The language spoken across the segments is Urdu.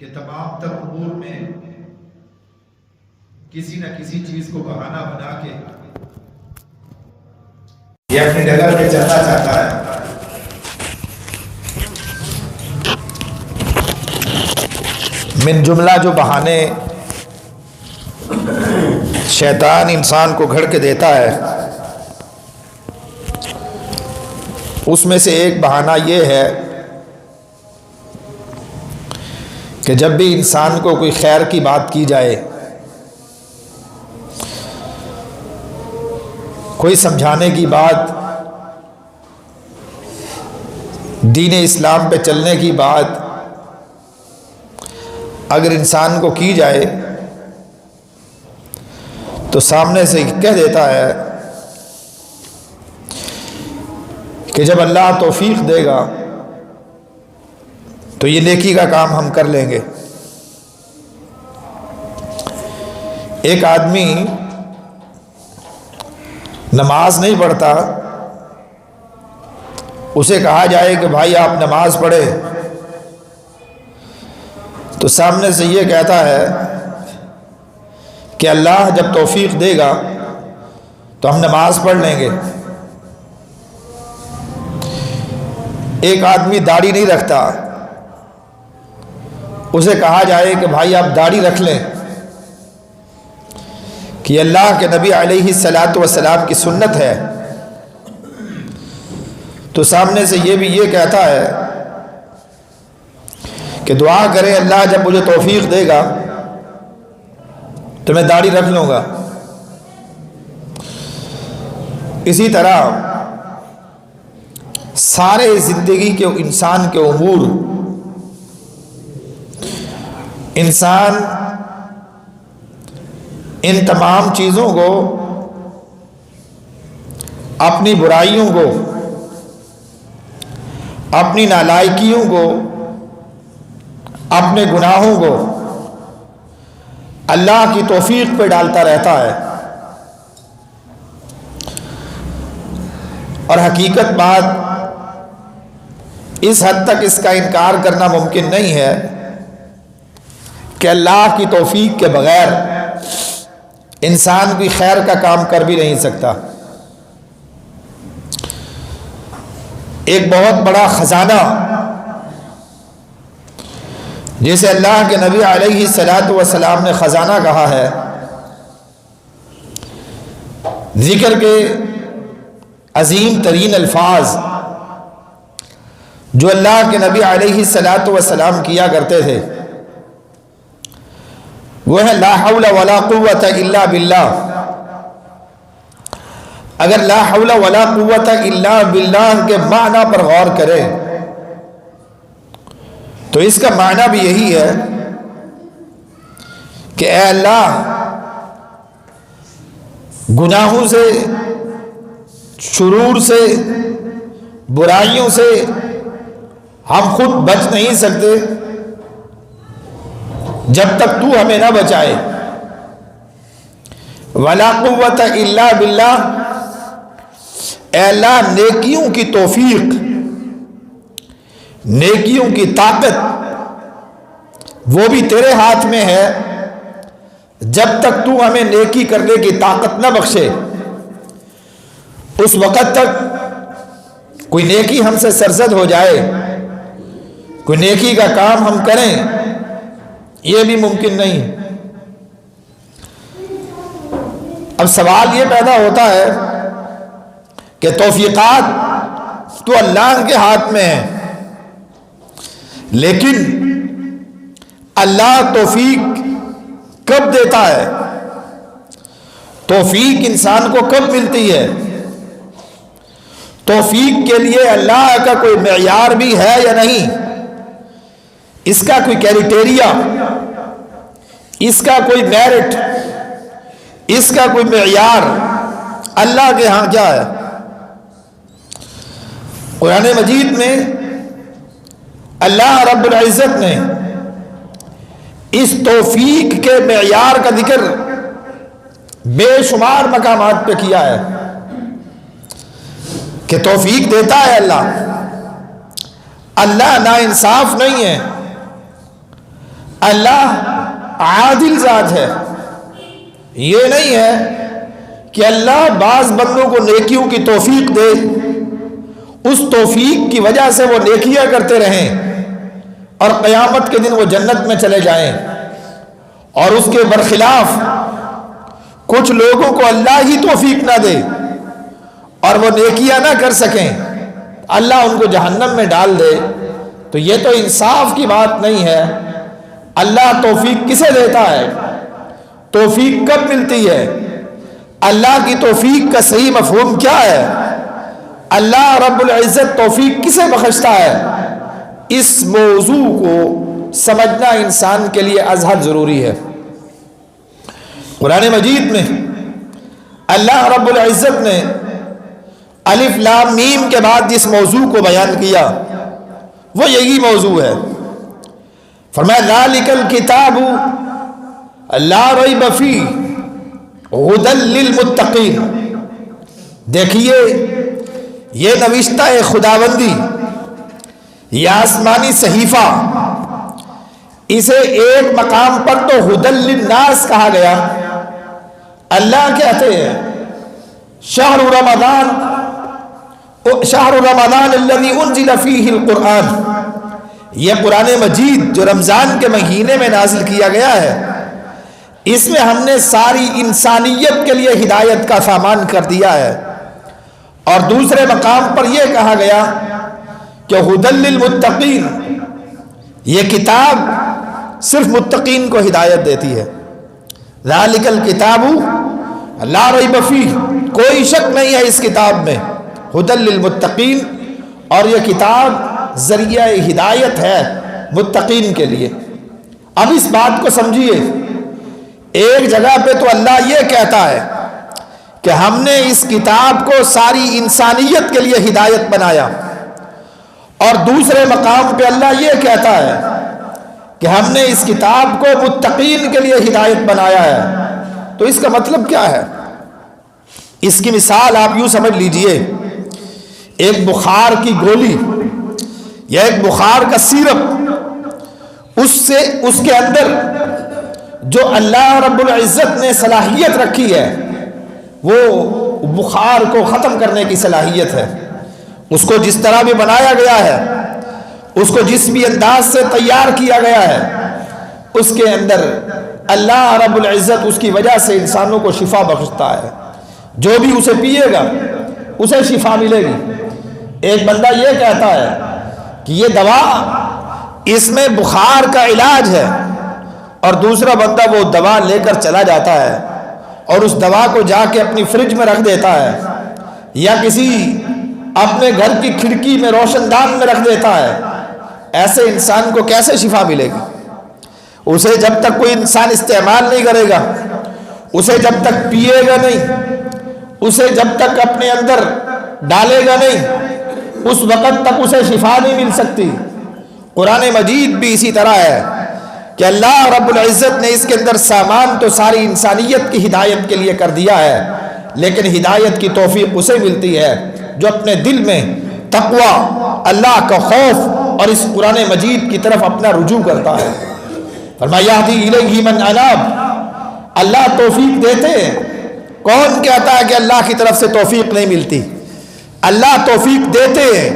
کہ تمام تر امور میں کسی نہ کسی چیز کو بہانہ بنا کے یہ اپنی ڈگر میں چلنا چاہتا ہے۔ من جملہ جو بہانے شیطان انسان کو گھڑ کے دیتا ہے، اس میں سے ایک بہانہ یہ ہے کہ جب بھی انسان کو کوئی خیر کی بات کی جائے، کوئی سمجھانے کی بات، دین اسلام پہ چلنے کی بات اگر انسان کو کی جائے تو سامنے سے کہہ دیتا ہے کہ جب اللہ توفیق دے گا تو یہ نیکی کا کام ہم کر لیں گے۔ ایک آدمی نماز نہیں پڑھتا، اسے کہا جائے کہ بھائی آپ نماز پڑھے، تو سامنے سے یہ کہتا ہے کہ اللہ جب توفیق دے گا تو ہم نماز پڑھ لیں گے۔ ایک آدمی داڑھی نہیں رکھتا، اسے کہا جائے کہ بھائی آپ داڑھی رکھ لیں کہ اللہ کے نبی علیہ الصلاۃ والسلام کی سنت ہے، تو سامنے سے یہ بھی یہ کہتا ہے کہ دعا کرے اللہ جب مجھے توفیق دے گا تو میں داڑھی رکھ لوں گا۔ اسی طرح سارے زندگی کے انسان کے امور، انسان ان تمام چیزوں کو، اپنی برائیوں کو، اپنی نالائکیوں کو، اپنے گناہوں کو اللہ کی توفیق پہ ڈالتا رہتا ہے۔ اور حقیقت بات اس حد تک اس کا انکار کرنا ممکن نہیں ہے کہ اللہ کی توفیق کے بغیر انسان کوئی خیر کا کام کر بھی نہیں سکتا۔ ایک بہت بڑا خزانہ جسے اللہ کے نبی علیہ الصلاۃ والسلام نے خزانہ کہا ہے، ذکر کے عظیم ترین الفاظ جو اللہ کے نبی علیہ الصلاۃ والسلام کیا کرتے تھے وہ ہے لا حول ولا قوت الا باللہ۔ اگر لا حول ولا قوت الا باللہ کے معنی پر غور کرے تو اس کا معنی بھی یہی ہے کہ اے اللہ، گناہوں سے، شرور سے، برائیوں سے ہم خود بچ نہیں سکتے جب تک تو ہمیں نہ بچائے۔ ولا قوت الا باللہ، اے اللہ نیکیوں کی توفیق، نیکیوں کی طاقت وہ بھی تیرے ہاتھ میں ہے۔ جب تک تو ہمیں نیکی کرنے کی طاقت نہ بخشے اس وقت تک کوئی نیکی ہم سے سرزد ہو جائے، کوئی نیکی کا کام ہم کریں، یہ بھی ممکن نہیں۔ اب سوال یہ پیدا ہوتا ہے کہ توفیقات تو اللہ کے ہاتھ میں ہیں، لیکن اللہ توفیق کب دیتا ہے؟ توفیق انسان کو کب ملتی ہے؟ توفیق کے لیے اللہ کا کوئی معیار بھی ہے یا نہیں؟ اس کا کوئی کریٹیریا، اس کا کوئی میرٹ، اس کا کوئی معیار اللہ کے ہاں کیا ہے؟ قرآن مجید میں اللہ رب العزت نے اس توفیق کے معیار کا ذکر بے شمار مقامات پہ کیا ہے کہ توفیق دیتا ہے اللہ۔ اللہ ناانصاف نہیں ہے، اللہ عادل ذات ہے. یہ نہیں ہے کہ اللہ بعض بندوں کو نیکیوں کی توفیق دے، اس توفیق کی وجہ سے وہ نیکیاں کرتے رہیں اور قیامت کے دن وہ جنت میں چلے جائیں، اور اس کے برخلاف کچھ لوگوں کو اللہ ہی توفیق نہ دے اور وہ نیکیاں نہ کر سکیں، اللہ ان کو جہنم میں ڈال دے. تو یہ تو انصاف کی بات نہیں ہے. اللہ توفیق کسے دیتا ہے؟ توفیق کب ملتی ہے؟ اللہ کی توفیق کا صحیح مفہوم کیا ہے؟ اللہ رب العزت توفیق کسے بخشتا ہے؟ اس موضوع کو سمجھنا انسان کے لیے ازحد ضروری ہے. قرآن مجید میں اللہ رب العزت نے الف لام میم کے بعد جس موضوع کو بیان کیا وہ یہی موضوع ہے. فرمایا ذالک الکتاب لا ریب فیہ ھدی للمتقین. دیکھیے یہ نوشتہ خداوندی، یہ آسمانی صحیفہ، اسے ایک مقام پر تو ھدی للناس کہا گیا. اللہ کہتے ہیں شہر رمضان الذی انزل فیہ القرآن. یہ قرآن مجید جو رمضان کے مہینے میں نازل کیا گیا ہے، اس میں ہم نے ساری انسانیت کے لیے ہدایت کا سامان کر دیا ہے. اور دوسرے مقام پر یہ کہا گیا کہ ھدی للمتقین، یہ کتاب صرف متقین کو ہدایت دیتی ہے. ذالک الکتاب لا ریب فیہ، کوئی شک نہیں ہے اس کتاب میں، ھدی للمتقین، اور یہ کتاب ذریعہ ہدایت ہے متقین کے لیے. اب اس بات کو سمجھیے، ایک جگہ پہ تو اللہ یہ کہتا ہے کہ ہم نے اس کتاب کو ساری انسانیت کے لیے ہدایت بنایا، اور دوسرے مقام پہ اللہ یہ کہتا ہے کہ ہم نے اس کتاب کو متقین کے لیے ہدایت بنایا ہے. تو اس کا مطلب کیا ہے؟ اس کی مثال آپ یوں سمجھ لیجئے، ایک بخار کی گولی یا ایک بخار کا سیرپ، اس کے اندر جو اللہ رب العزت نے صلاحیت رکھی ہے وہ بخار کو ختم کرنے کی صلاحیت ہے. اس کو جس طرح بھی بنایا گیا ہے، اس کو جس بھی انداز سے تیار کیا گیا ہے، اس کے اندر اللہ رب العزت اس کی وجہ سے انسانوں کو شفا بخشتا ہے. جو بھی اسے پیے گا اسے شفا ملے گی. ایک بندہ یہ کہتا ہے کہ یہ دوا اس میں بخار کا علاج ہے، اور دوسرا بندہ وہ دوا لے کر چلا جاتا ہے اور اس دوا کو جا کے اپنی فریج میں رکھ دیتا ہے، یا کسی اپنے گھر کی کھڑکی میں روشن دان میں رکھ دیتا ہے. ایسے انسان کو کیسے شفا ملے گی؟ اسے جب تک کوئی انسان استعمال نہیں کرے گا، اسے جب تک پیے گا نہیں، اسے جب تک اپنے اندر ڈالے گا نہیں، اس وقت تک اسے شفا نہیں مل سکتی. قرآن مجید بھی اسی طرح ہے کہ اللہ رب العزت نے اس کے اندر سامان تو ساری انسانیت کی ہدایت کے لیے کر دیا ہے، لیکن ہدایت کی توفیق اسے ملتی ہے جو اپنے دل میں تقوی، اللہ کا خوف اور اس قرآن مجید کی طرف اپنا رجوع کرتا ہے. فرمایا یہدی الیہ من اناب، اللہ توفیق دیتے ہیں. کون کہتا ہے کہ اللہ کی طرف سے توفیق نہیں ملتی؟ اللہ توفیق دیتے ہیں،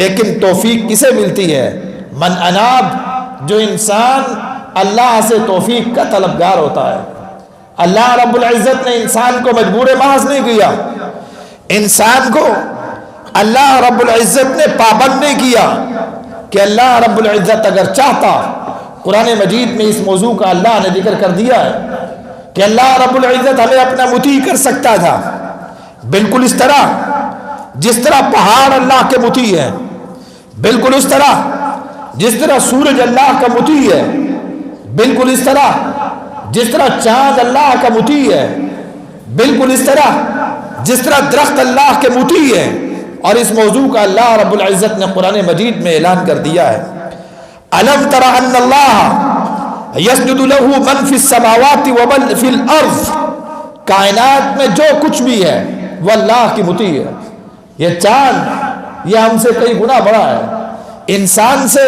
لیکن توفیق کسے ملتی ہے؟ من اناب، جو انسان اللہ سے توفیق کا طلبگار ہوتا ہے. اللہ رب العزت نے انسان کو مجبور محض نہیں کیا، انسان کو اللہ رب العزت نے پابند نہیں کیا کہ اللہ رب العزت اگر چاہتا، قرآن مجید میں اس موضوع کا اللہ نے ذکر کر دیا ہے کہ اللہ رب العزت ہمیں اپنا مطیع کر سکتا تھا، بالکل اس طرح جس طرح پہاڑ اللہ کے مطیع ہیں، بالکل اس طرح جس طرح سورج اللہ کا مطیع ہے، بالکل اس طرح جس طرح چاند اللہ کا مطیع ہے، بالکل اس طرح جس طرح درخت اللہ کے مطیع ہے. اور اس موضوع کا اللہ رب العزت نے قرآن مجید میں اعلان کر دیا ہے. الم تر ان اللہ یسجد له من فی السماوات ومن فی الارض، کائنات میں جو کچھ بھی ہے وہ اللہ کی مطیع ہے. یہ چاند یہ ہم سے کئی گنا بڑا ہے، انسان سے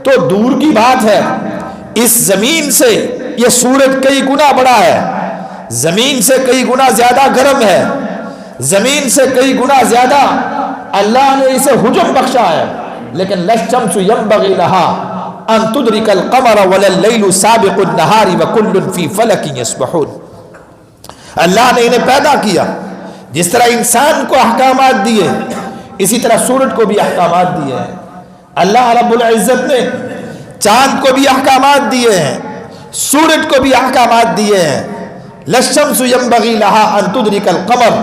تو دور کی بات ہے. اس زمین سے یہ سورج کئی گنا بڑا ہے، زمین سے کئی گنا زیادہ گرم ہے، زمین سے کئی گنا زیادہ اللہ نے اسے حجم بخشا ہے، لیکن للشمس ينبغي لها ان تدرك القمر ولا الليل سابق النهار وكل في فلك يسبحون۔ اللہ نے انہیں پیدا کیا، جس طرح انسان کو احکامات دیے اسی طرح سورج کو بھی احکامات دیے ہیں۔ اللہ رب العزت نے چاند کو بھی احکامات دیے ہیں، سورج کو بھی احکامات دیے ہیں۔ للشمس ينبغي لها ان تدرك القمر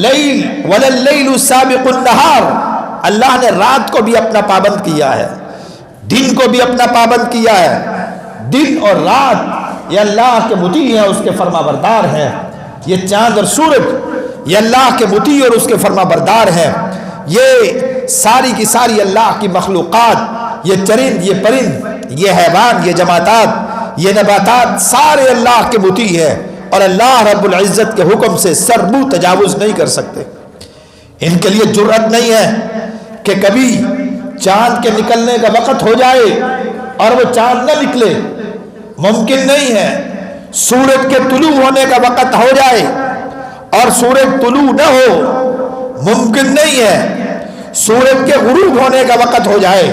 لیل ولا اللیل سابق النہار، اللہ نے رات کو بھی اپنا پابند کیا ہے، دن کو بھی اپنا پابند کیا ہے۔ دن اور رات یہ اللہ کے مطیع ہیں، اس کے فرما بردار ہیں۔ یہ چاند اور سورج یہ اللہ کے مطیع اور اس کے فرما بردار ہیں۔ یہ ساری کی ساری اللہ کی مخلوقات، یہ چرند، یہ پرند، یہ حیوان، یہ جماعتات، یہ نباتات، سارے اللہ کے مطیع ہیں، اور اللہ رب العزت کے حکم سے سربو تجاوز نہیں کر سکتے۔ ان کے لیے جرأت نہیں ہے کہ کبھی چاند کے نکلنے کا وقت ہو جائے اور وہ چاند نہ نکلے، ممکن نہیں ہے۔ سورج کے طلوع ہونے کا وقت ہو جائے اور سورج طلوع نہ ہو، ممکن نہیں ہے۔ سورج کے غروب ہونے کا وقت ہو جائے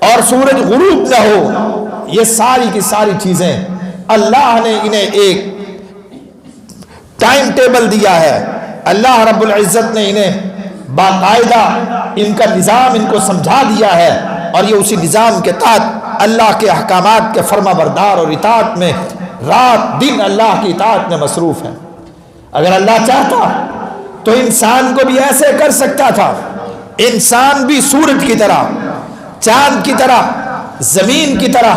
اور سورج غروب نہ ہو، یہ ساری کی ساری چیزیں اللہ نے انہیں ایک ٹائم ٹیبل دیا ہے۔ اللہ رب العزت نے انہیں باقاعدہ ان کا نظام ان کو سمجھا دیا ہے، اور یہ اسی نظام کے تحت اللہ کے احکامات کے فرما بردار اور اطاعت میں رات دن اللہ کی اطاعت میں مصروف ہیں۔ اگر اللہ چاہتا تو انسان کو بھی ایسے کر سکتا تھا، انسان بھی سورج کی طرح، چاند کی طرح، زمین کی طرح،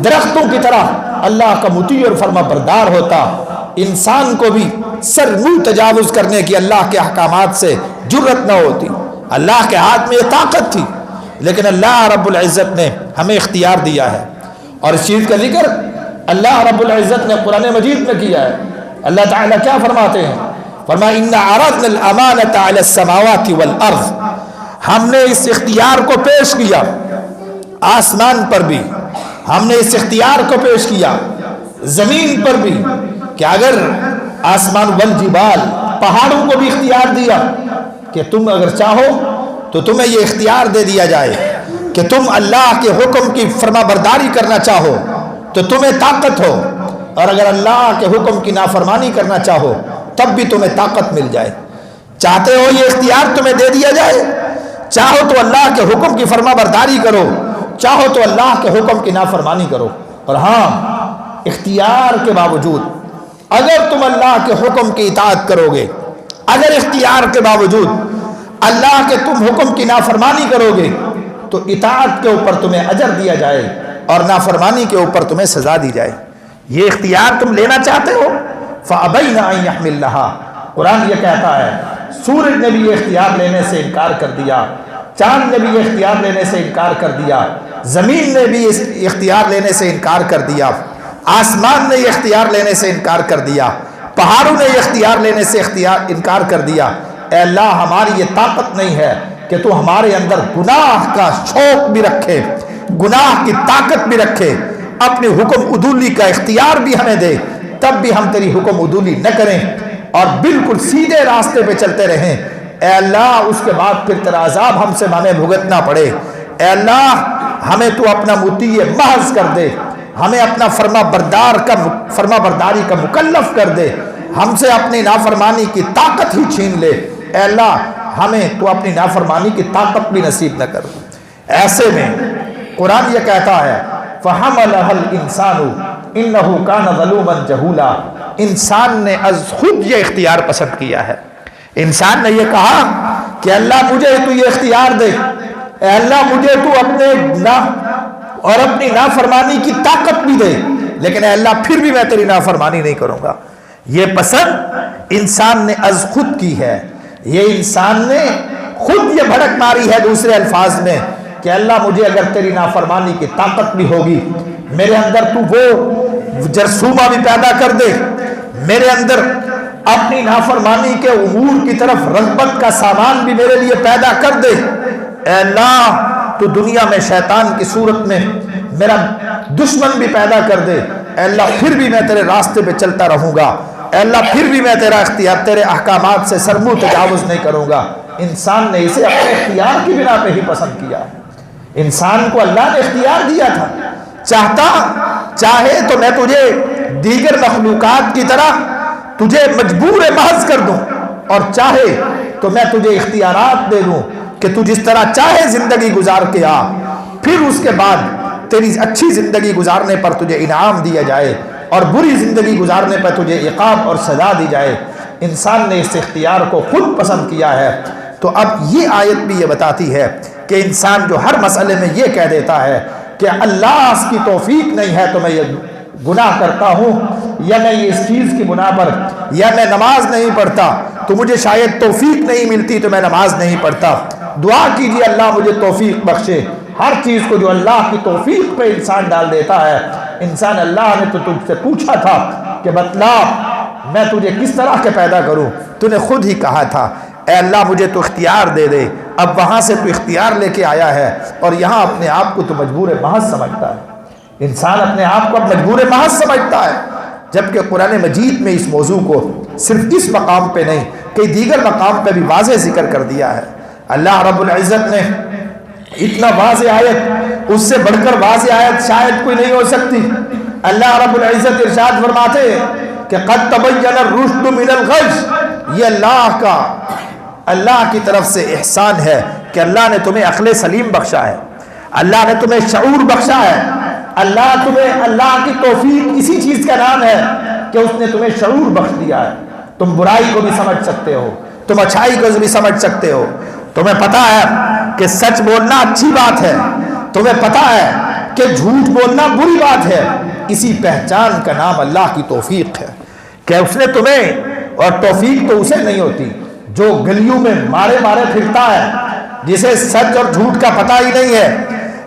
درختوں کی طرح اللہ کا مطیع اور فرما بردار ہوتا۔ انسان کو بھی سر منہ تجاوز کرنے کی اللہ کے احکامات سے جرأت نہ ہوتی۔ اللہ کے ہاتھ میں یہ طاقت تھی، لیکن اللہ رب العزت نے ہمیں اختیار دیا ہے، اور اس چیز کا ذکر اللہ رب العزت نے قرآن مجید میں کیا ہے۔ اللہ تعالیٰ کیا فرماتے ہیں؟ فرمایا اِنَّا عَرَضْنَا الْأَمَانَةَ عَلَى السَّمَاوَاتِ وَالْأَرْضِ، ہم نے اس اختیار کو پیش کیا آسمان پر بھی، ہم نے اس اختیار کو پیش کیا زمین پر بھی، کہ اگر آسمان والجبال، پہاڑوں کو بھی اختیار دیا کہ تم اگر چاہو تو تمہیں یہ اختیار دے دیا جائے کہ تم اللہ کے حکم کی فرما برداری کرنا چاہو تو تمہیں طاقت ہو، اور اگر اللہ کے حکم کی نافرمانی کرنا چاہو تب بھی تمہیں طاقت مل جائے۔ چاہتے ہو یہ اختیار تمہیں دے دیا جائے، چاہو تو اللہ کے حکم کی فرما برداری کرو، چاہو تو اللہ کے حکم کی نافرمانی کرو۔ اور ہاں، اختیار کے باوجود اگر تم اللہ کے حکم کی اطاعت کرو گے، اگر اختیار کے باوجود اللہ کے تم حکم کی نافرمانی کرو گے تو اطاعت کے اوپر تمہیں اجر دیا جائے اور نافرمانی کے اوپر تمہیں سزا دی جائے۔ یہ اختیار تم لینا چاہتے ہو، فَأَبَيْنَ أَن يَحْمِلْنَهَا، قرآن یہ کہتا ہے سورج نے بھی یہ اختیار لینے سے انکار کر دیا، چاند نے بھی یہ اختیار لینے سے انکار کر دیا، زمین نے بھی اس اختیار لینے سے انکار کر دیا، آسمان نے یہ اختیار لینے سے انکار کر دیا، پہاڑوں نے یہ اختیار لینے سے انکار کر دیا۔ اے اللہ، ہماری یہ طاقت نہیں ہے کہ تو ہمارے اندر گناہ کا شوق بھی رکھے، گناہ کی طاقت بھی رکھے، اپنے حکم عدولی کا اختیار بھی ہمیں دے، تب بھی ہم تیری حکم عدولی نہ کریں اور بالکل سیدھے راستے پہ چلتے رہیں۔ اے اللہ، اس کے بعد پھر تیرا عذاب ہم سے ہمیں بھگتنا پڑے۔ اے اللہ، ہمیں تو اپنا مطیع محض کر دے، ہمیں اپنا فرما برداری کا مکلف کر دے، ہم سے اپنی نافرمانی کی طاقت ہی چھین لے۔ اے اللہ، ہمیں تو اپنی نافرمانی کی طاقت بھی نصیب نہ کر۔ ایسے میں قرآن یہ کہتا ہے فَحَمَلَهَا الْإِنسَانُ إِنَّهُ كَانَ ظَلُومًا جَهُولًا، انسان نے از خود یہ اختیار پسند کیا ہے۔ انسان نے یہ کہا کہ اللہ مجھے تو یہ اختیار دے، اے اللہ مجھے تو اپنے گناہ اور اپنی نافرمانی کی طاقت بھی دے، لیکن اے اللہ پھر بھی میں تیری نافرمانی نہیں کروں گا۔ یہ پسند انسان نے از خود کی ہے، یہ انسان نے خود یہ بھڑک ماری ہے دوسرے الفاظ میں کہ اللہ مجھے اگر تیری نافرمانی کی طاقت بھی ہوگی، میرے اندر تو وہ جرثومہ بھی پیدا کر دے، میرے اندر اپنی نافرمانی کے امور کی طرف رغبت کا سامان بھی میرے لیے پیدا کر دے۔ اے اللہ، تو دنیا میں شیطان کی صورت میں میرا دشمن بھی پیدا کر دے، اے اللہ پھر بھی میں تیرے راستے پہ چلتا رہوں گا، اے اللہ پھر بھی میں تیرے احکامات سے سر منہ تجاوز نہیں کروں گا۔ انسان نے اسے اپنے اختیار کی بنا پہ ہی پسند کیا۔ انسان کو اللہ نے اختیار دیا تھا، چاہے تو میں تجھے دیگر مخلوقات کی طرح تجھے مجبور محض کر دوں، اور چاہے تو میں تجھے اختیارات دے دوں کہ تو جس طرح چاہے زندگی گزار کے آ، پھر اس کے بعد تیری اچھی زندگی گزارنے پر تجھے انعام دیا جائے اور بری زندگی گزارنے پر تجھے عقاب اور سزا دی جائے۔ انسان نے اس اختیار کو خود پسند کیا ہے۔ تو اب یہ آیت بھی یہ بتاتی ہے کہ انسان جو ہر مسئلے میں یہ کہہ دیتا ہے کہ اللہ کی توفیق نہیں ہے تو میں یہ گناہ کرتا ہوں، یا میں یہ اس چیز کی بنا پر، یا میں نماز نہیں پڑھتا تو مجھے شاید توفیق نہیں ملتی تو میں نماز نہیں پڑھتا، دعا کیجئے اللہ مجھے توفیق بخشے۔ ہر چیز کو جو اللہ کی توفیق پہ انسان ڈال دیتا ہے۔ انسان اللہ نے تو تجھ سے پوچھا تھا کہ بتلا میں تجھے کس طرح کے پیدا کروں، تو نے خود ہی کہا تھا اے اللہ مجھے تو اختیار دے دے۔ اب وہاں سے تو اختیار لے کے آیا ہے اور یہاں اپنے آپ کو تو مجبور محض سمجھتا ہے۔ انسان اپنے آپ کو مجبور محض سمجھتا ہے، جبکہ قرآن مجید میں اس موضوع کو صرف اس مقام پہ نہیں کئی دیگر مقام پہ بھی واضح ذکر کر دیا ہے۔ اللہ رب العزت نے اتنا واضح آیت، اس سے بڑھ کر واضح آیت شاید کوئی نہیں ہو سکتی۔ اللہ رب العزت ارشاد فرماتے ہیں کہ قد تبین الرشد من الغی، یہ اللہ کی طرف سے احسان ہے کہ اللہ نے تمہیں عقل سلیم بخشا ہے، اللہ نے تمہیں شعور بخشا ہے، اللہ کی توفیق اسی چیز کا نام ہے کہ اس نے تمہیں شعور بخش دیا ہے۔ تم برائی کو بھی سمجھ سکتے ہو، تم اچھائی کو بھی سمجھ سکتے ہو، تمہیں پتا ہے کہ سچ بولنا اچھی بات ہے، تمہیں پتا ہے کہ جھوٹ بولنا بری بات ہے۔ اسی پہچان کا نام اللہ کی توفیق ہے کہ اس نے تمہیں، اور توفیق تو اسے نہیں ہوتی جو گلیوں میں مارے پھرتا ہے، جسے سچ اور جھوٹ کا پتہ ہی نہیں ہے،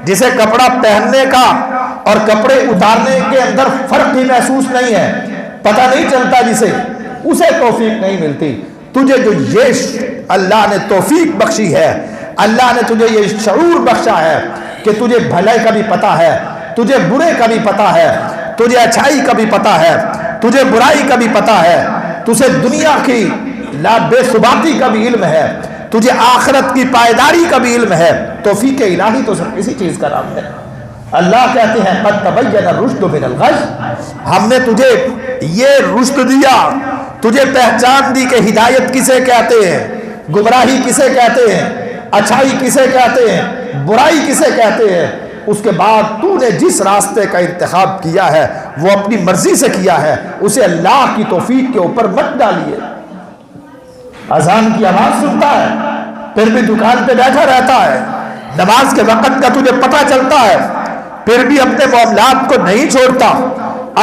جسے کپڑا پہننے کا اور کپڑے اتارنے کے اندر فرق ہی محسوس نہیں ہے، پتہ نہیں چلتا، جسے اسے توفیق نہیں ملتی۔ تجھے جو یہ اللہ نے توفیق بخشی ہے، اللہ نے تجھے یہ شعور بخشا ہے کہ تجھے بھلے کا بھی پتہ ہے، تجھے برے کا بھی پتہ ہے، تجھے اچھائی کا بھی پتہ ہے، تجھے برائی کا بھی پتہ ہے، تجھے دنیا کی بے ثباتی کا بھی علم ہے، تجھے آخرت کی پائیداری کا بھی علم ہے۔ توفیق الہی تو صرف اسی چیز کا نام ہے۔ اللہ کہتے ہیں قد تبین الرشد من الغی، ہم نے تجھے یہ رشد دیا، تجھے پہچان دی کہ ہدایت کسے کہتے ہیں، گمراہی کسے کہتے ہیں، اچھائی کسے کہتے ہیں، برائی کسے کہتے ہیں۔ اس کے بعد تو نے جس راستے کا انتخاب کیا ہے وہ اپنی مرضی سے کیا ہے، اسے اللہ کی توفیق کے اوپر مت ڈالیے۔ اذان کی آواز سنتا ہے پھر بھی دکان پہ بیٹھا رہتا ہے، نماز کے وقت کا تجھے پتہ چلتا ہے پھر بھی اپنے معاملات کو نہیں چھوڑتا،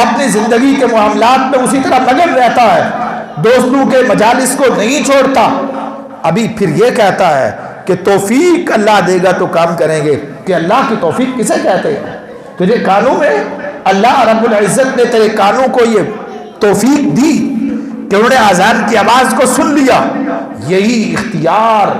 اپنی زندگی کے معاملات میں اسی طرح مگن رہتا ہے، دوستوں کے مجالس کو نہیں چھوڑتا، ابھی پھر یہ کہتا ہے کہ توفیق اللہ دے گا تو کام کریں گے۔ کہ اللہ کی توفیق کسے کہتے ہیں؟ تجھے کانوں میں اللہ رب العزت نے تیرے کانوں کو یہ توفیق دی کہ انہوں نے اذان کی آواز کو سن لیا، یہی اختیار،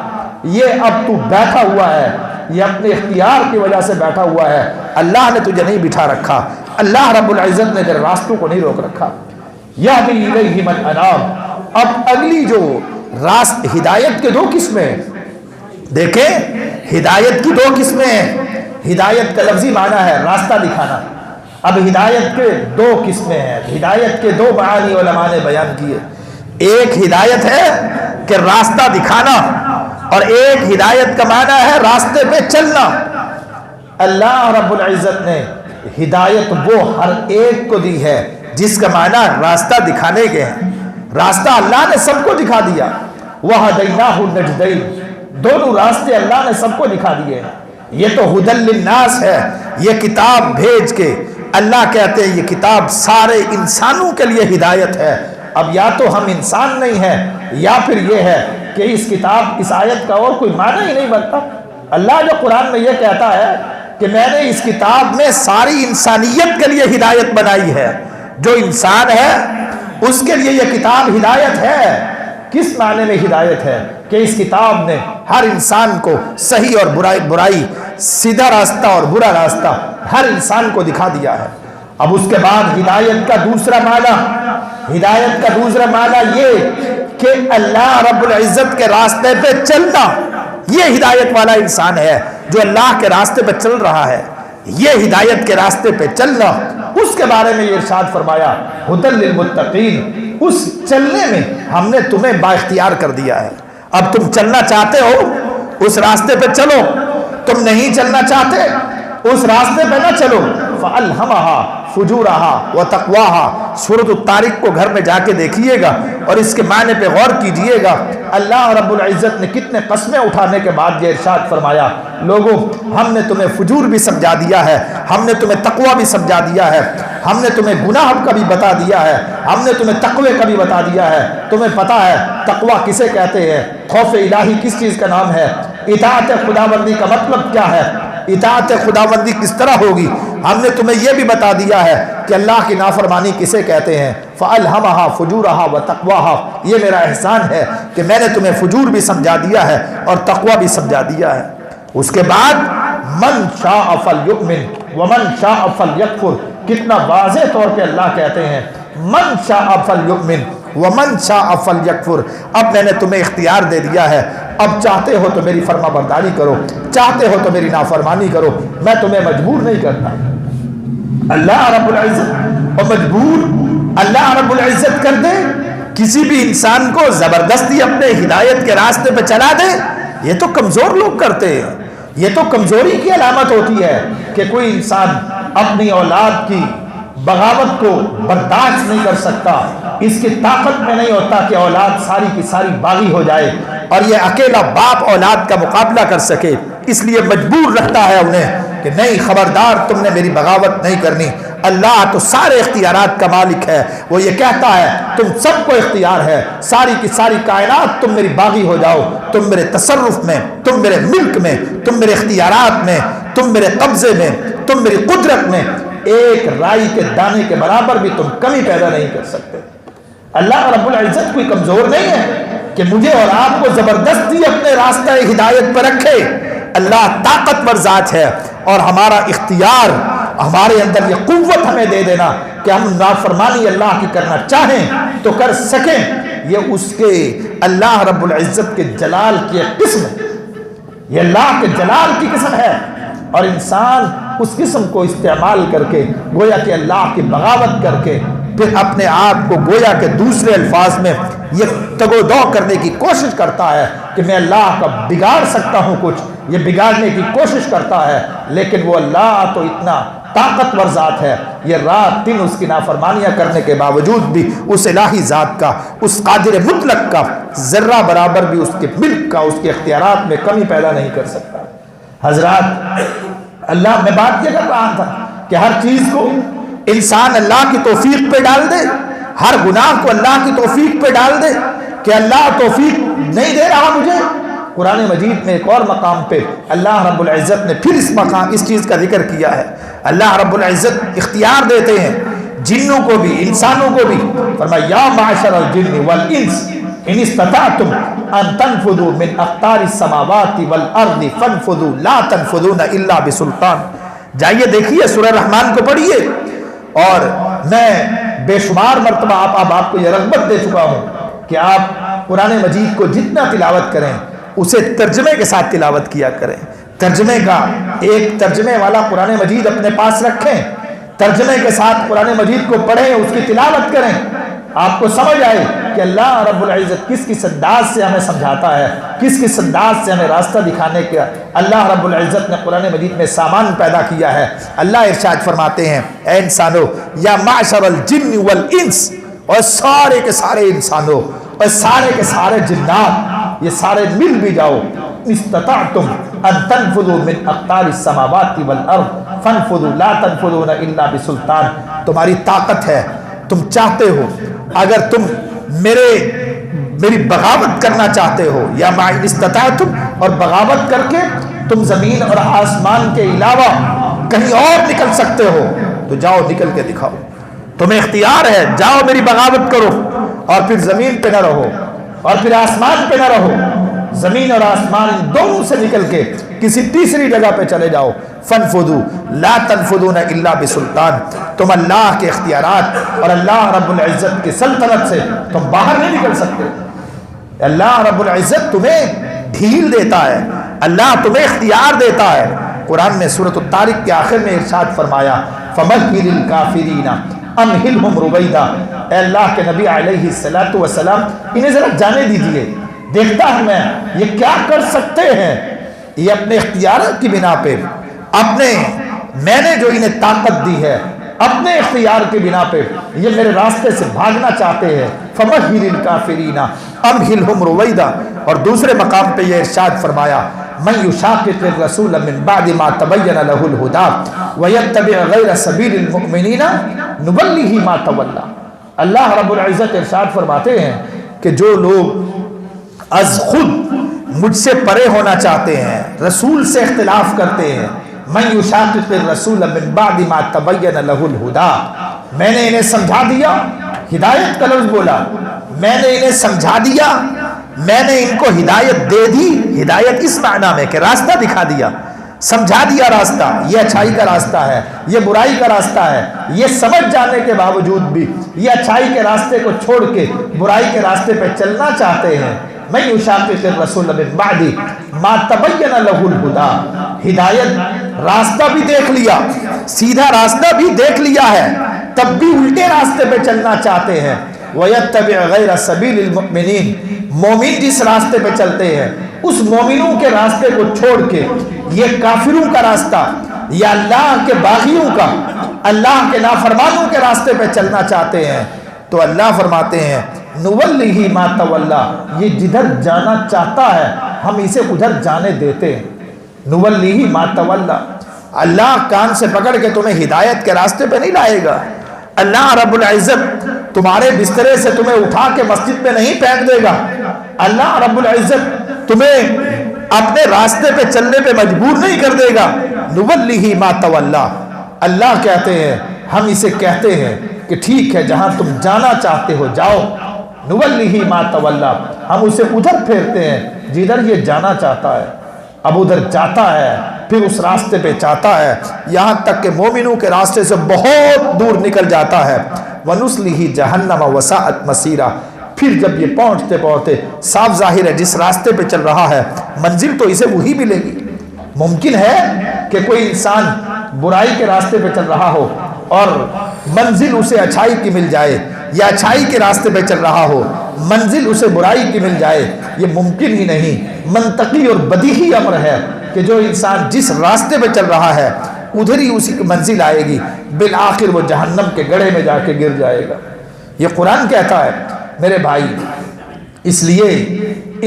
یہ اب تو بیٹھا ہوا ہے، یہ اپنے اختیار کی وجہ سے بیٹھا ہوا ہے، اللہ نے تجھے نہیں بٹھا رکھا، اللہ رب العزت نے تیرے راستوں کو نہیں روک رکھا۔ یہدی الیہ من اناب۔ اب اگلی جو ہدایت کے دو قسمیں، دیکھیں ہدایت کی دو قسمیں ہیں۔ ہدایت کا لفظی معنی ہے راستہ دکھانا۔ اب ہدایت کے دو قسمیں ہیں، ہدایت کے دو معانی علماء نے بیان کیے۔ ایک ہدایت ہے کہ راستہ دکھانا، اور ایک ہدایت کا معنی ہے راستے پہ چلنا۔ اللہ رب العزت نے ہدایت وہ ہر ایک کو دی ہے جس کا معنی راستہ دکھانے کے ہیں۔ راستہ اللہ نے سب کو دکھا دیا، وَهَدَيْنَاهُ النَّجْدَيْنِ، دونوں راستے اللہ نے سب کو دکھا دیے ہیں۔ یہ تو ہدی للناس ہے، یہ کتاب بھیج کے اللہ کہتے ہیں یہ کتاب سارے انسانوں کے لیے ہدایت ہے۔ اب یا تو ہم انسان نہیں ہیں، یا پھر یہ ہے کہ اس کتاب، اس آیت کا اور کوئی معنی ہی نہیں بنتا۔ اللہ جو قرآن میں یہ کہتا ہے کہ میں نے اس کتاب میں ساری انسانیت کے لیے ہدایت بنائی ہے، جو انسان ہے اس کے لیے یہ کتاب ہدایت ہے۔ کس معنی میں ہدایت ہے؟ کہ اس کتاب نے ہر انسان کو صحیح اور برائی، سیدھا راستہ اور برا راستہ ہر انسان کو دکھا دیا ہے۔ اب اس کے بعد ہدایت کا دوسرا معنی یہ کہ اللہ رب العزت کے راستے پہ چلنا، یہ ہدایت والا انسان ہے جو اللہ کے راستے پہ چل رہا ہے، یہ ہدایت کے راستے پہ چلنا، اس کے بارے میں یہ ارشاد فرمایا ھدی للمتقین، اس چلنے میں ہم نے تمہیں بااختیار کر دیا ہے۔ اب تم چلنا چاہتے ہو اس راستے پہ چلو، تم نہیں چلنا چاہتے اس راستے پہ نہ چلو۔ فَأَلْهَمَهَا فُجُورَهَا وَتَقْوَاهَا سورۃ الطارق کو گھر میں جا کے دیکھیے گا اور اس کے معنی پہ غور کیجئے گا۔ اللہ رب العزت نے کتنے قسمیں اٹھانے کے بعد یہ ارشاد فرمایا، لوگوں ہم نے تمہیں فجور بھی سمجھا دیا ہے، ہم نے تمہیں تقوی بھی سمجھا دیا ہے، ہم نے تمہیں گناہ کا بھی بتا دیا ہے، ہم نے تمہیں تقوی کا بھی بتا دیا ہے۔ تمہیں پتا ہے تقوی کسے کہتے ہیں، خوف الہی کس چیز کا نام ہے، اطاعت خداوندی کا مطلب کیا ہے، اطاعت خداوندی کس طرح ہوگی، ہم نے تمہیں یہ بھی بتا دیا ہے کہ اللہ کی نافرمانی کسے کہتے ہیں۔ فَأَلْهَمَهَا فُجُورَهَا وَتَقْوَاهَا، یہ میرا احسان ہے کہ میں نے تمہیں فجور بھی سمجھا دیا ہے اور تقوی بھی سمجھا دیا ہے۔ اس کے بعد من شاء فلیؤمن ومن شاء فلیکفر، کتنا واضح طور پہ اللہ کہتے ہیں من شاء فلیؤمن ومن شاء فلیکفر، اب میں نے تمہیں اختیار دے دیا ہے، اب چاہتے ہو تو میری فرما برداری کرو، چاہتے ہو تو میری نافرمانی کرو، میں تمہیں مجبور نہیں کرتا۔ اللہ رب العزت اور مجبور اللہ رب العزت کر دے کسی بھی انسان کو زبردستی اپنے ہدایت کے راستے پہ چلا دے، یہ تو کمزور لوگ کرتے ہیں، یہ تو کمزوری کی علامت ہوتی ہے کہ کوئی انسان اپنی اولاد کی بغاوت کو برداشت نہیں کر سکتا، اس کی طاقت میں نہیں ہوتا کہ اولاد ساری کی ساری باغی ہو جائے اور یہ اکیلا باپ اولاد کا مقابلہ کر سکے، اس لیے مجبور رکھتا ہے انہیں کہ نہیں خبردار تم نے میری بغاوت نہیں کرنی۔ اللہ تو سارے اختیارات کا مالک ہے، وہ یہ کہتا ہے تم سب کو اختیار ہے، ساری کی ساری کائنات تم میری باغی ہو جاؤ، تم میرے تصرف میں، تم میرے ملک میں، تم میرے اختیارات میں، تم میرے قبضے میں، تم میری قدرت میں، ایک رائی کے دانے کے برابر بھی تم کمی پیدا نہیں کر سکتے۔ اللہ رب العزت کوئی کمزور نہیں ہے کہ مجھے اور آپ کو زبردستی اپنے راستہ ہدایت پر رکھے۔ اللہ طاقتور ذات ہے اور ہمارا اختیار، ہمارے اندر یہ قوت ہمیں دے دینا کہ ہم نافرمانی اللہ کی کرنا چاہیں تو کر سکیں، یہ اس کے اللہ رب العزت کے جلال کی ایک قسم ہے، یہ اللہ کے جلال کی قسم ہے، اور انسان اس قسم کو استعمال کر کے گویا کہ اللہ کی بغاوت کر کے پھر اپنے آپ کو گویا کہ دوسرے الفاظ میں یہ تگو دو کرنے کی کوشش کرتا ہے کہ میں اللہ کا بگاڑ سکتا ہوں کچھ، یہ بگاڑنے کی کوشش کرتا ہے، لیکن وہ اللہ تو اتنا طاقتور ذات ہے، یہ رات دن اس کی نافرمانیاں کرنے کے باوجود بھی اس الہی ذات کا، اس قادر مطلق کا ذرہ برابر بھی اس کے ملک کا، اس کے اختیارات میں کمی پیدا نہیں کر سکتا۔ حضرات، اللہ میں بات یہ کر رہا تھا کہ ہر چیز کو انسان اللہ کی توفیق پہ ڈال دے، ہر گناہ کو اللہ کی توفیق پہ ڈال دے کہ اللہ توفیق نہیں دے رہا مجھے۔ قرآن مجید میں ایک اور مقام پہ اللہ رب العزت نے پھر اس چیز کا ذکر کیا ہے۔ اللہ رب العزت اختیار دیتے ہیں جنوں کو بھی انسانوں کو بھی، فرمایا یا معشر الجن والانس ان استطعتم ان تنفذوا من اقطار السماوات والارض فانفذوا لا تنفذون الا بسلطان۔ جائیے دیکھیے سورہ رحمان کو پڑھیے، اور میں بے شمار مرتبہ آپ کو یہ رغبت دے چکا ہوں کہ آپ قرآن مجید کو جتنا تلاوت کریں اسے ترجمے کے ساتھ تلاوت کیا کریں، ترجمے کا ایک ترجمے والا قرآن مجید اپنے پاس رکھیں، ترجمے کے ساتھ قرآن مجید کو پڑھیں، اس کی تلاوت کریں، آپ کو سمجھ آئے کہ اللہ رب العزت کس کس انداز سے ہمیں سمجھاتا ہے، کس کس انداز سے ہمیں راستہ دکھانے کا اللہ رب العزت نے قرآن مجید میں سامان پیدا کیا ہے۔ اللہ ارشاد فرماتے ہیں اے انسانو یا معشر الجن والانس، اور سارے کے سارے انسانوں اور سارے کے سارے جنات، یہ سارے مل بھی جاؤ، استطعتم ان تنفذوا من اقطار السماوات والارض فانفذوا لا تنفذون الا بسلطان، تمہاری طاقت ہے، تم چاہتے ہو، اگر تم میری بغاوت کرنا چاہتے ہو، یا ما استطعتم، اور بغاوت کر کے تم زمین اور آسمان کے علاوہ کہیں اور نکل سکتے ہو تو جاؤ نکل کے دکھاؤ، تمہیں اختیار ہے، جاؤ میری بغاوت کرو، اور پھر زمین پہ نہ رہو اور پھر آسمان پہ نہ رہو، زمین اور آسمان دونوں سے نکل کے کسی تیسری جگہ پہ چلے جاؤ، فانفذوا لا تنفذون الا بسلطان، تم اللہ کے اختیارات اور اللہ رب العزت کی سلطنت سے تم باہر نہیں نکل سکتے۔ اللہ رب العزت تمہیں ڈھیل دیتا ہے، اللہ تمہیں اختیار دیتا ہے۔ قرآن میں سورۃ الطارق کے آخر میں ارشاد فرمایا فَمَهِّلِ الْكَافِرِينَ أَمْهِلْهُمْ رُوَيْدًا، اے اللہ کے نبی علیہ السلام انہیں ذرا جانے دیجئے، دیکھتا ہوں میں یہ کیا کر سکتے ہیں۔ یہ اپنے اختیارات کی بنا پہ، میں نے جو انہیں طاقت دی ہے، اپنے اختیار کی بنا پہ یہ میرے راستے سے بھاگنا چاہتے ہیں۔ فَمَهِّلِ الْكَافِرِينَ أَمْهِلْهُمْ رُوَيْدًا، اور دوسرے مقام پہ یہ ارشاد فرمایا مَن يُشَاقِقِ الرَّسُولَ مِن بَعْدِ مَا تَبَيَّنَ لَهُ الْهُدَىٰ وَيَتَّبِعْ غَيْرَ سَبِيلِ الْمُؤْمِنِينَ نُوَلِّهِ مَا تَوَلَّىٰ۔ اللہ رب العزت ارشاد فرماتے ہیں کہ جو لوگ از خود مجھ سے پرے ہونا چاہتے ہیں، رسول سے اختلاف کرتے ہیں، من یشاقق الرسول من بعد ما تبین له الہدیٰ، میں نے انہیں سمجھا دیا، ہدایت کا لفظ بولا، میں نے انہیں سمجھا دیا، میں نے ان کو ہدایت دے دی۔ ہدایت اس معنی میں کہ راستہ دکھا دیا، سمجھا دیا راستہ، یہ اچھائی کا راستہ ہے، یہ برائی کا راستہ ہے، یہ سمجھ جانے کے باوجود بھی یہ اچھائی کے راستے کو چھوڑ کے برائی کے راستے پہ چلنا چاہتے ہیں۔ من یشاقق الرسول من بعد ما تبین له الہدیٰ، ہدایت راستہ بھی دیکھ لیا، سیدھا راستہ بھی دیکھ لیا ہے، تب بھی الٹے راستے پہ چلنا چاہتے ہیں۔ وَيَتَّبِعْ غَيْرَ سَبِيلِ الْمُؤْمِنِينَ، مومن جس راستے پہ چلتے ہیں اس مومنوں کے راستے کو چھوڑ کے یہ کافروں کا راستہ یا اللہ کے باغیوں کا، اللہ کے نافرمانوں کے راستے پہ چلنا چاہتے ہیں، تو اللہ فرماتے ہیں نُوَلِّهِ مَا تَوَلَّىٰ، یہ جدھر جانا چاہتا ہے ہم اسے ادھر جانے دیتے ہیں۔ نُوَلِّهِ مَا تَوَلَّىٰ، اللہ کان سے پکڑ کے تمہیں ہدایت کے راستے پہ نہیں لائے گا۔ اللہ رب العزت تمہارے بسترے سے تمہیں اٹھا کے مسجد میں نہیں پھینک دے گا۔ اللہ رب العزت تمہیں اپنے راستے پہ چلنے پہ مجبور نہیں کر دے گا۔ نُوَلِّهِ مَا تَوَلَّىٰ، اللہ کہتے ہیں، ہم اسے کہتے ہیں کہ ٹھیک ہے جہاں تم جانا چاہتے ہو جاؤ۔ نُوَلِّهِ مَا تَوَلَّىٰ، ہم اسے ادھر پھیرتے ہیں جدھر یہ جانا چاہتا ہے۔ اب ادھر جاتا ہے، پھر اس راستے پہ چاہتا ہے، یہاں تک کہ مومنوں کے راستے سے بہت دور نکل جاتا ہے۔ وَنُسْلِهِ جَهَنَّمَ وَسَاءَتْ مَصِيرًا، پھر جب یہ پہنچتے پہنچتے صاف ظاہر ہے جس راستے پہ چل رہا ہے منزل تو اسے وہی ملے گی۔ ممکن ہے کہ کوئی انسان برائی کے راستے پہ چل رہا ہو اور منزل اسے اچھائی کی مل جائے، یا اچھائی کے راستے پہ چل رہا ہو منزل اسے برائی کی مل جائے، یہ ممکن ہی نہیں۔ منطقی اور بدیہی امر ہے کہ جو انسان جس راستے پہ چل رہا ہے ادھر ہی اسی کی منزل آئے گی، بالآخر وہ جہنم کے گڑھے میں جا کے گر جائے گا۔ یہ قرآن کہتا ہے میرے بھائی۔ اس لیے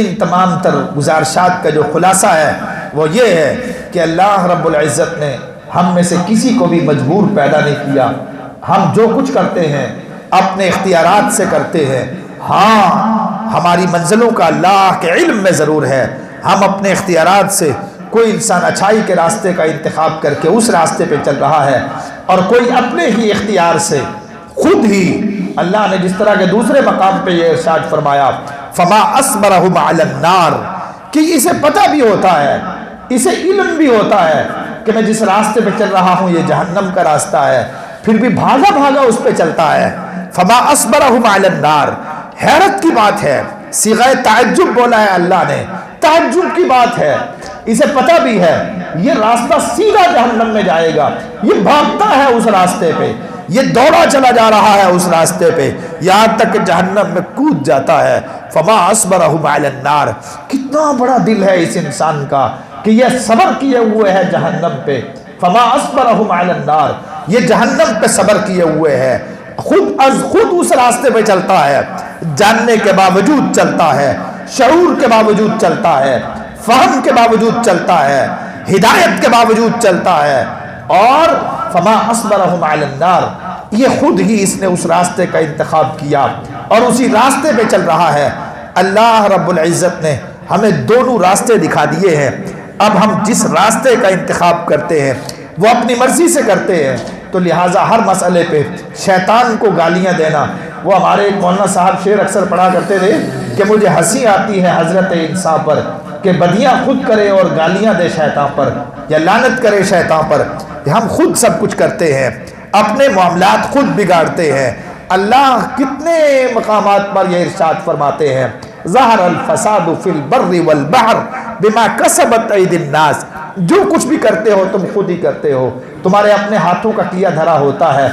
ان تمام تر گزارشات کا جو خلاصہ ہے وہ یہ ہے کہ اللہ رب العزت نے ہم میں سے کسی کو بھی مجبور پیدا نہیں کیا۔ ہم جو کچھ کرتے ہیں اپنے اختیارات سے کرتے ہیں۔ ہاں ہماری منزلوں کا اللہ کے علم میں ضرور ہے۔ ہم اپنے اختیارات سے، کوئی انسان اچھائی کے راستے کا انتخاب کر کے اس راستے پہ چل رہا ہے، اور کوئی اپنے ہی اختیار سے خود ہی، اللہ نے جس طرح کے دوسرے مقام پہ یہ ارشاد فرمایا فما اصبرہم علی النار، کہ اسے پتہ بھی ہوتا ہے، اسے علم بھی ہوتا ہے کہ میں جس راستے پہ چل رہا ہوں یہ جہنم کا راستہ ہے، پھر بھی بھاگا بھاگا اس پہ چلتا ہے۔ فما اصبرہم علی النار، حیرت کی بات ہے، صیغہ تعجب بولا ہے اللہ نے، تعجب کی بات ہے، اسے پتہ بھی ہے یہ راستہ سیدھا جہنم میں جائے گا، یہ بھاگتا ہے اس راستے پہ، یہ دوڑا چلا جا رہا ہے اس راستے پہ، یہاں تک کہ جہنم میں کود جاتا ہے۔ فما اصبرہم علی النار، کتنا بڑا دل ہے اس انسان کا کہ یہ صبر کیے ہوئے ہے جہنم پہ۔ فما اصبرہم علی النار، یہ جہنم پہ صبر کیے ہوئے ہے، خود از خود اس راستے پہ چلتا ہے، جاننے کے باوجود چلتا ہے، شعور کے باوجود چلتا ہے، فہم کے باوجود چلتا ہے، ہدایت کے باوجود چلتا ہے، اور فما اصبرہم علی النار، یہ خود ہی اس نے اس راستے کا انتخاب کیا اور اسی راستے پہ چل رہا ہے۔ اللہ رب العزت نے ہمیں دونوں راستے دکھا دیے ہیں، اب ہم جس راستے کا انتخاب کرتے ہیں وہ اپنی مرضی سے کرتے ہیں، تو لہٰذا ہر مسئلے پہ شیطان کو گالیاں دینا، وہ ہمارے ایک مولانا صاحب شعر اکثر پڑھا کرتے تھے کہ مجھے ہنسی آتی ہے حضرت انسان پر کہ بدیاں خود کرے اور گالیاں دے شیطان پر یا لعنت کرے شیطان پر. ہم خود سب کچھ کرتے ہیں، اپنے معاملات خود بگاڑتے ہیں. اللہ کتنے مقامات پر یہ ارشاد فرماتے ہیں ظہر الفساد فی البر والبحر بما کسبت ایدی الناس. جو کچھ بھی کرتے ہو تم خود ہی کرتے ہو، تمہارے اپنے ہاتھوں کا کیا دھرا ہوتا ہے.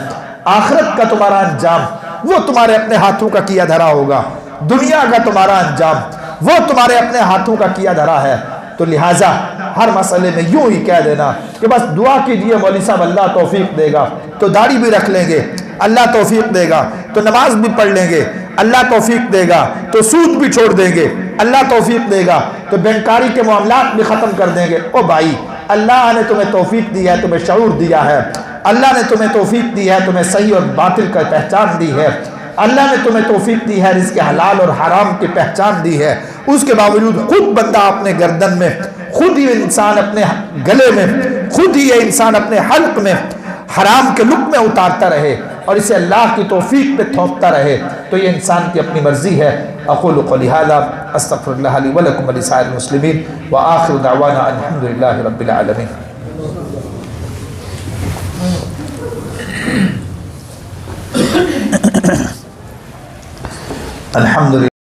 آخرت کا تمہارا انجام وہ تمہارے اپنے ہاتھوں کا کیا دھرا ہوگا، دنیا کا تمہارا انجام وہ تمہارے اپنے ہاتھوں کا کیا دھرا ہے. تو لہٰذا ہر مسئلے میں یوں ہی کہہ دینا کہ بس دعا کیجئے مولوی صاحب اللہ توفیق دے گا تو داڑھی بھی رکھ لیں گے، اللہ توفیق دے گا تو نماز بھی پڑھ لیں گے، اللہ توفیق دے گا تو سود بھی چھوڑ دیں گے، اللہ توفیق دے گا تو بینکاری کے معاملات بھی ختم کر دیں گے. او بھائی، اللہ نے تمہیں توفیق دی ہے، تمہیں شعور دیا ہے، اللہ نے تمہیں توفیق دی ہے، تمہیں صحیح اور باطل کا پہچان دی ہے، اللہ نے تمہیں توفیق دی ہے، رزق حلال اور حرام کی پہچان دی ہے. اس کے باوجود خود بندہ اپنے گردن میں، خود ہی انسان اپنے گلے میں، خود ہی یہ انسان اپنے حلق میں حرام کے لقمے اتارتا رہے اور اسے اللہ کی توفیق پہ تھوپتا رہے تو یہ انسان کی اپنی مرضی ہے. اقول قولی ھذا استغفر اللہ لی ولکم ولسائر المسلمین وآخر دعوانا الحمد للہ رب العالمین. الحمد للہ.